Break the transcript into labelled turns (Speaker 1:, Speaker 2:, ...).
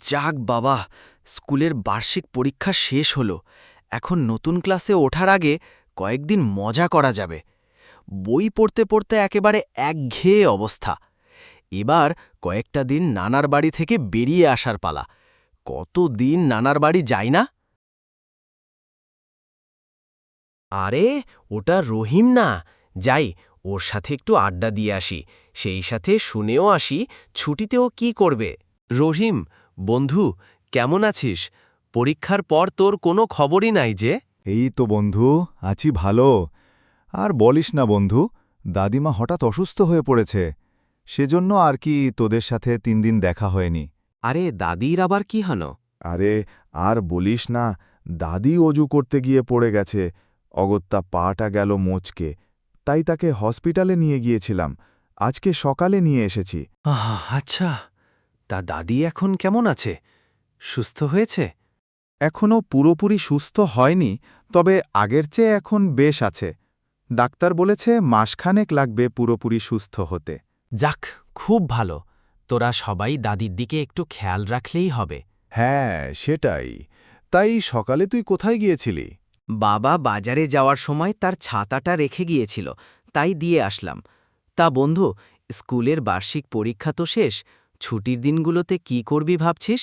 Speaker 1: যাক বাবা, স্কুলের বার্ষিক পরীক্ষা শেষ হলো। এখন নতুন ক্লাসে ওঠার আগে কয়েকদিন মজা করা যাবে। বই পড়তে পড়তে একেবারে একঘেয়ে অবস্থা। এবার কয়েকটা দিন নানার বাড়ি থেকে বেরিয়ে আসার পালা। কতদিন নানার বাড়ি যাই না। আরে, ওটা রহিম না? যাই, ওর সাথে একটু আড্ডা দিয়ে আসি, সেই সাথে শুনেও আসি ছুটিতেও কি করবে। রহিম, বন্ধু, কেমন আছিস? পরীক্ষার পর তোর কোনো খবরই নাই যে।
Speaker 2: এই তো বন্ধু, আছি ভালো। আর বলিস না বন্ধু, দাদিমা হঠাৎ অসুস্থ হয়ে পড়েছে। সেজন্য আর কি তোদের সাথে 3 দিন দেখা হয়নি।
Speaker 1: আরে, দাদির আবার কি হলো?
Speaker 2: আরে আর বলিস না, দাদি অজু করতে গিয়ে পড়ে গেছে, অগত্যা পাটা গেল মোচকে। তাই তাকে হসপিটালে নিয়ে গিয়েছিলাম, আজকে সকালে নিয়ে এসেছি।
Speaker 1: আচ্ছা, তা দাদি এখন কেমন আছে? সুস্থ হয়েছে?
Speaker 2: এখনও পুরোপুরি সুস্থ হয়নি, তবে আগের চেয়ে এখন বেশ আছে। ডাক্তার বলেছে মাসখানেক লাগবে পুরোপুরি সুস্থ হতে।
Speaker 1: যাক, খুব ভালো। তোরা সবাই দাদির দিকে একটু খেয়াল রাখলেই হবে।
Speaker 2: হ্যাঁ, সেটাই। তাই সকালে তুই কোথায় গিয়েছিলি?
Speaker 1: বাবা বাজারে যাওয়ার সময় তার ছাতাটা রেখে গিয়েছিল, তাই দিয়ে আসলাম। তা বন্ধু, স্কুলের বার্ষিক পরীক্ষা তো শেষ, ছুটির দিনগুলোতে কি করবি ভাবছিস?